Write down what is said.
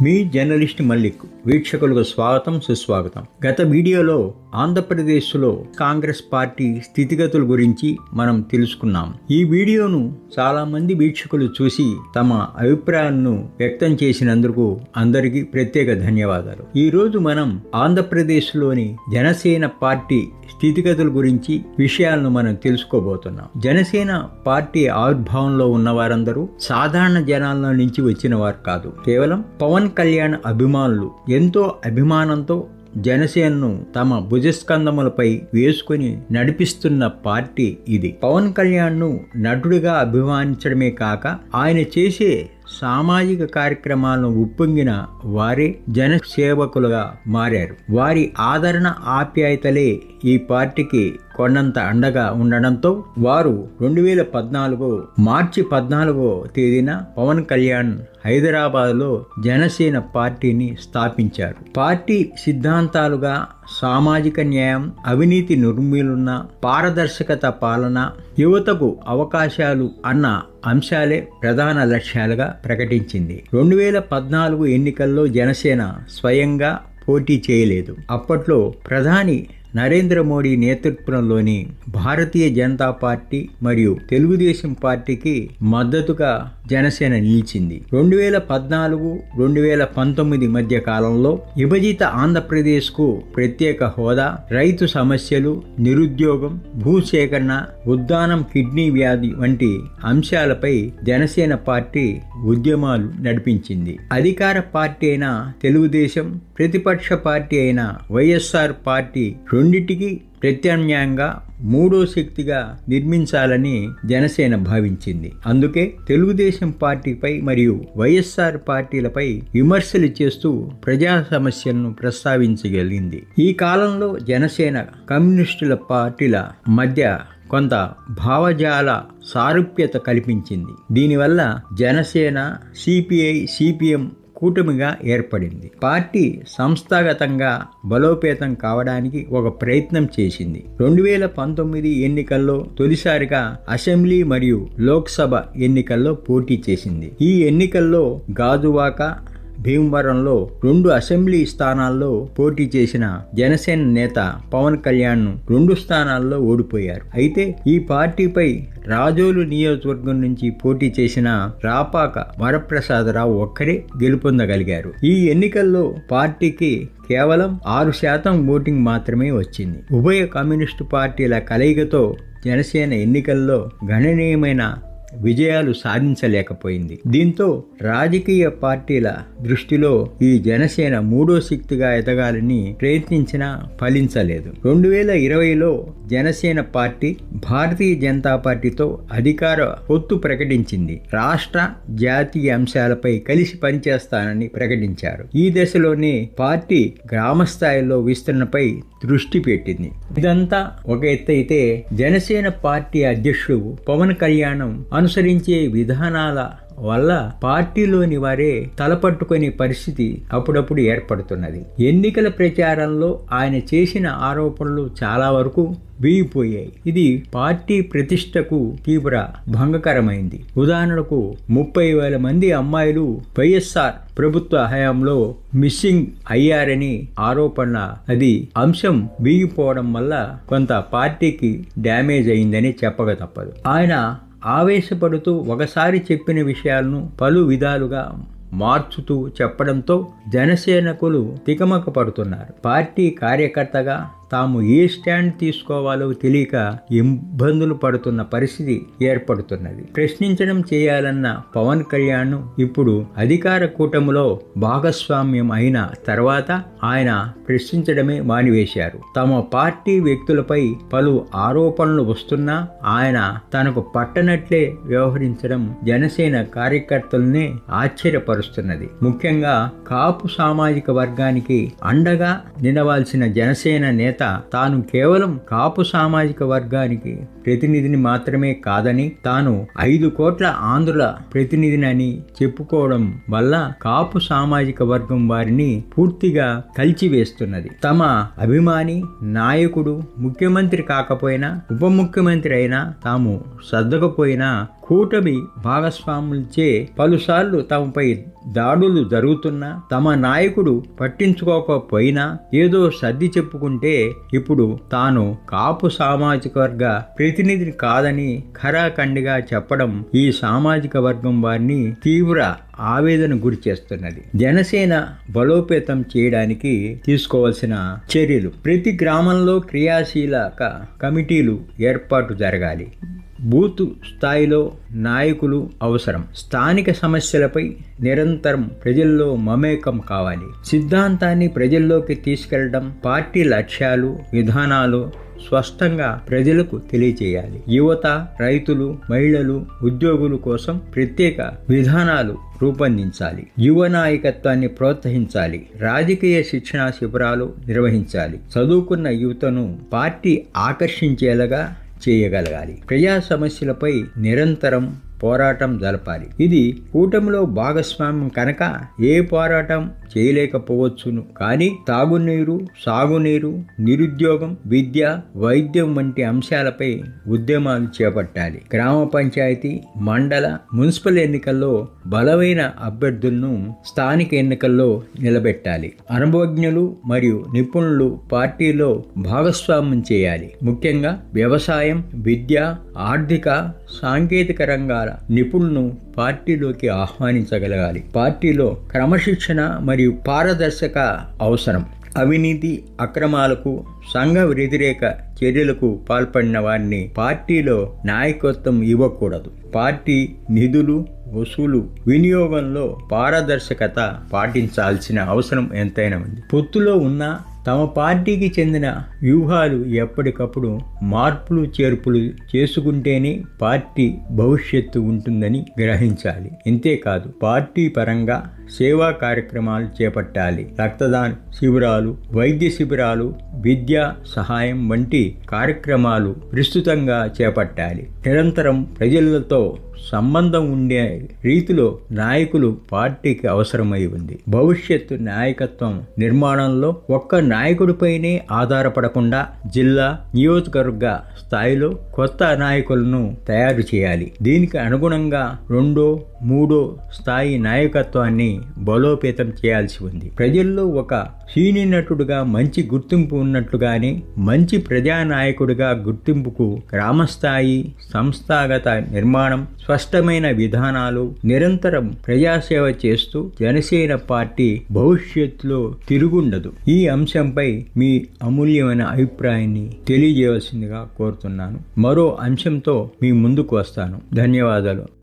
మీ journalist Mallik వీక్షకులకు స్వాగతం సుస్వాగతం. గత వీడియోలో ఆంధ్రప్రదేశ్లో కాంగ్రెస్ పార్టీ స్థితిగతుల గురించి మనం తెలుసుకున్నాం. ఈ వీడియోను చాలా మంది వీక్షకులు చూసి తమ అభిప్రాయాలను వ్యక్తం చేసినందుకు అందరికీ ప్రత్యేక ధన్యవాదాలు. ఈ రోజు మనం ఆంధ్రప్రదేశ్లోని జనసేన పార్టీ స్థితిగతుల గురించి విషయాలను మనం తెలుసుకోబోతున్నాం. జనసేన పార్టీ ఆవిర్భావంలో ఉన్న వారందరూ సాధారణ జనాల నుంచి వచ్చిన వారు కాదు. కేవలం పవన్ కళ్యాణ్ అభిమానులు ఎంతో అభిమానంతో జనసేనను తమ భుజస్కంధములపై వేసుకుని నడిపిస్తున్న పార్టీ ఇది. పవన్ కళ్యాణ్ను నటుడిగా అభిమానించడమే కాక ఆయన చేసే సామాజిక కార్యక్రమాలను ఉప్పొంగిన వారే జనసేవకులుగా మారారు. వారి ఆదరణ ఆప్యాయతలే ఈ పార్టీకి కొండంత అండగా ఉండడంతో వారు 2014 మార్చి 14వ తేదీన పవన్ కళ్యాణ్ హైదరాబాద్లో జనసేన పార్టీని స్థాపించారు. పార్టీ సిద్ధాంతాలుగా సామాజిక న్యాయం, అవినీతి నిర్మూలన, పారదర్శకత పాలన, యువతకు అవకాశాలు అన్న అంశాలే ప్రధాన లక్ష్యాలుగా ప్రకటించింది. 2014 ఎన్నికల్లో జనసేన స్వయంగా పోటీ చేయలేదు. అప్పట్లో ప్రధాని నరేంద్ర మోడీ నేతృత్వంలోని భారతీయ జనతా పార్టీ మరియు తెలుగుదేశం పార్టీకి మద్దతుగా జనసేన నిలిచింది. 2014-2019 మధ్య కాలంలో విభజిత ఆంధ్రప్రదేశ్కు ప్రత్యేక హోదా, రైతు సమస్యలు, నిరుద్యోగం, భూసేకరణ, ఉద్దానం కిడ్నీ వ్యాధి వంటి అంశాలపై జనసేన పార్టీ ఉద్యమాలు నడిపించింది. అధికార పార్టీ అయిన తెలుగుదేశం, ప్రతిపక్ష పార్టీ అయిన వైఎస్ఆర్ పార్టీ రెండింటికి ప్రత్యామ్నాయంగా మూడో శక్తిగా నిర్మించాలని జనసేన భావించింది. అందుకే తెలుగుదేశం పార్టీపై మరియు వైఎస్ఆర్ పార్టీలపై విమర్శలు చేస్తూ ప్రజా సమస్యలను ప్రస్తావించగలిగింది. ఈ కాలంలో జనసేన కమ్యూనిస్టుల పార్టీల మధ్య కొంత భావజాల సారూప్యత కల్పించింది. దీనివల్ల జనసేన, సిపిఐ, సిపిఎం కూటమిగా ఏర్పడింది. పార్టీ సంస్థాగతంగా బలోపేతం కావడానికి ఒక ప్రయత్నం చేసింది. 2019 ఎన్నికల్లో తొలిసారిగా అసెంబ్లీ మరియు లోక్సభ ఎన్నికల్లో పోటీ చేసింది. ఈ ఎన్నికల్లో గాజువాక, భీమవరంలో 2 అసెంబ్లీ స్థానాల్లో పోటీ చేసిన జనసేన నేత పవన్ కళ్యాణ్ 2 స్థానాల్లో ఓడిపోయారు. అయితే ఈ పార్టీపై రాజోలు నియోజకవర్గం నుంచి పోటీ చేసిన రాపాక వరప్రసాదరావు ఒక్కరే గెలుపొందగలిగారు. ఈ ఎన్నికల్లో పార్టీకి కేవలం 6% ఓటింగ్ మాత్రమే వచ్చింది. ఉభయ కమ్యూనిస్టు పార్టీల కలయికతో జనసేన ఎన్నికల్లో గణనీయమైన విజయాలు సాధించలేకపోయింది. దీంతో రాజకీయ పార్టీల దృష్టిలో ఈ జనసేన మూడో శక్తిగా ఎదగాలని ప్రయత్నించినా ఫలించలేదు. 2020లో జనసేన పార్టీ భారతీయ జనతా పార్టీతో అధికార పొత్తు ప్రకటించింది. రాష్ట్ర, జాతీయ అంశాలపై కలిసి పనిచేస్తానని ప్రకటించారు. ఈ దశలోనే పార్టీ గ్రామ స్థాయిలో విస్తరణపై దృష్టి పెట్టింది. ఇదంతా ఒక ఎత్తైతే జనసేన పార్టీ అధ్యక్షుడు పవన్ కళ్యాణ్ అనుసరించే విధానాల వల్ల పార్టీలోని వారే తలపట్టుకునే పరిస్థితి అప్పుడప్పుడు ఏర్పడుతున్నది. ఎన్నికల ప్రచారంలో ఆయన చేసిన ఆరోపణలు చాలా వరకు వీగిపోయాయి. ఇది పార్టీ ప్రతిష్టకు తీవ్ర భంగకరమైంది. ఉదాహరణకు 30,000 మంది అమ్మాయిలు వైఎస్ఆర్ ప్రభుత్వ హయాంలో మిస్సింగ్ అయ్యారని ఆరోపణ. అది అంశం వీగిపోవడం వల్ల కొంత పార్టీకి డ్యామేజ్ అయిందని చెప్పక తప్పదు. ఆయన ఆవేశపడుతూ ఒకసారి చెప్పిన విషయాలను పలు విధాలుగా మార్చుతూ చెప్పడంతో జనసేనకులు తికమక పడుతున్నారు. పార్టీ కార్యకర్తగా తాము ఏ స్టాండ్ తీసుకోవాలో తెలియక ఇబ్బందులు పడుతున్న పరిస్థితి ఏర్పడుతున్నది. ప్రశ్నించడం చేయాలన్న పవన్ కళ్యాణ్ ఇప్పుడు అధికార కూటమిలో భాగస్వామ్యం అయిన తర్వాత ఆయన ప్రశ్నించడమే మానివేశారు. తమ పార్టీ వ్యక్తులపై పలు ఆరోపణలు వస్తున్నా ఆయన తనకు పట్టనట్లే వ్యవహరించడం జనసేన కార్యకర్తలనే ఆశ్చర్యపరుస్తున్నది. ముఖ్యంగా కాపు సామాజిక వర్గానికి అండగా నిలవాల్సిన జనసేన నేత తాను కేవలం కాపు సామాజిక వర్గానికి ప్రతినిధిని మాత్రమే కాదని, తాను 5 కోట్ల ఆంధ్రుల ప్రతినిధిని చెప్పుకోవడం వల్ల కాపు సామాజిక వర్గం వారిని పూర్తిగా కలిచివేస్తున్నది. తమ అభిమాని నాయకుడు ముఖ్యమంత్రి కాకపోయినా, ఉప ముఖ్యమంత్రి అయినా తాము సర్దకపోయినా కూటమి భాగస్వాములచే పలుసార్లు తమపై దాడులు జరుగుతున్నా తమ నాయకుడు పట్టించుకోకపోయినా ఏదో సర్ది చెప్పుకుంటే ఇప్పుడు తాను కాపు సామాజిక వర్గ ప్రతినిధిని కాదని ఖరాఖండిగా చెప్పడం ఈ సామాజిక వర్గం వారిని తీవ్ర ఆవేదన గురి చేస్తున్నది. జనసేన బలోపేతం చేయడానికి తీసుకోవాల్సిన చర్యలు: ప్రతి గ్రామంలో క్రియాశీలక కమిటీలు ఏర్పాటు జరగాలి. బూత్ స్థాయిలో నాయకులు అవసరం. స్థానిక సమస్యలపై నిరంతరం ప్రజల్లో మమేకం కావాలి. సిద్ధాంతాన్ని ప్రజల్లోకి తీసుకెళ్లడం, పార్టీ లక్ష్యాలు, విధానాలు స్పష్టంగా ప్రజలకు తెలియచేయాలి. యువత, రైతులు, మహిళలు, ఉద్యోగుల కోసం ప్రత్యేక విధానాలు రూపొందించాలి. యువ నాయకత్వాన్ని ప్రోత్సహించాలి. రాజకీయ శిక్షణా శిబిరాలు నిర్వహించాలి. చదువుకున్న యువతను పార్టీ ఆకర్షించేలాగా చేయగలగాలి. ప్రజా సమస్యలపై నిరంతరం పోరాటం జరపాలి. ఇది కూటమిలో భాగస్వామ్యం కనుక ఏ పోరాటం చేయలేకపోవచ్చును, కానీ తాగునీరు, సాగునీరు, నిరుద్యోగం, విద్య, వైద్యం వంటి అంశాలపై ఉద్యమాలు చేపట్టాలి. గ్రామ పంచాయతీ, మండల, మున్సిపల్ ఎన్నికల్లో బలమైన అభ్యర్థులను స్థానిక ఎన్నికల్లో నిలబెట్టాలి. అనుభవజ్ఞులు మరియు నిపుణులు పార్టీలో భాగస్వామ్యం చేయాలి. ముఖ్యంగా వ్యవసాయం, విద్య, ఆర్థిక, సాంకేతిక రంగాల నిపుణులను పార్టీలోకి ఆహ్వానించగలగాలి. పార్టీలో క్రమశిక్షణ మరియు పారదర్శక అవసరం. అవినీతి, అక్రమాలకు, సంఘ వ్యతిరేక చర్యలకు పాల్పడిన వారిని పార్టీలో నాయకత్వం ఇవ్వకూడదు. పార్టీ నిధులు వసూలు వినియోగంలో పారదర్శకత పాటించాల్సిన అవసరం ఎంతైనా ఉంది. పొత్తులో ఉన్న తమ పార్టీకి చెందిన వ్యూహాలు ఎప్పటికప్పుడు మార్పులు చేర్పులు చేసుకుంటేనే పార్టీ భవిష్యత్తు ఉంటుందని గ్రహించాలి. ఇంతేకాదు పార్టీ పరంగా సేవా కార్యక్రమాలు చేపట్టాలి. రక్తదాన శిబిరాలు, వైద్య శిబిరాలు, విద్యా సహాయం వంటి కార్యక్రమాలు విస్తృతంగా చేపట్టాలి. నిరంతరం ప్రజలతో సంబంధం ఉండే రీతిలో నాయకులు పార్టీకి అవసరమై ఉంది. భవిష్యత్తు నాయకత్వం నిర్మాణంలో ఒక్క నాయకుడిపైనే ఆధారపడకుండా జిల్లా, నియోజకవర్గ స్థాయిలో కొత్త నాయకులను తయారు చేయాలి. దీనికి అనుగుణంగా 2, 3 స్థాయి నాయకత్వాన్ని బలోపేతం చేయాల్సి ఉంది. ప్రజల్లో ఒక సీనియర్ నటుడుగా మంచి గుర్తింపు ఉన్నట్లుగానే మంచి ప్రజానాయకుడిగా గుర్తింపుకు గ్రామస్థాయి సంస్థాగత నిర్మాణం, స్పష్టమైన విధానాలు, నిరంతరం ప్రజాసేవ చేస్తూ జనసేన పార్టీ భవిష్యత్తులో తిరుగుండదు. ఈ అంశంపై మీ అమూల్యమైన అభిప్రాయాన్ని తెలియజేయవలసిందిగా కోరుతున్నాను. మరో అంశంతో మీ ముందుకు వస్తాను. ధన్యవాదాలు.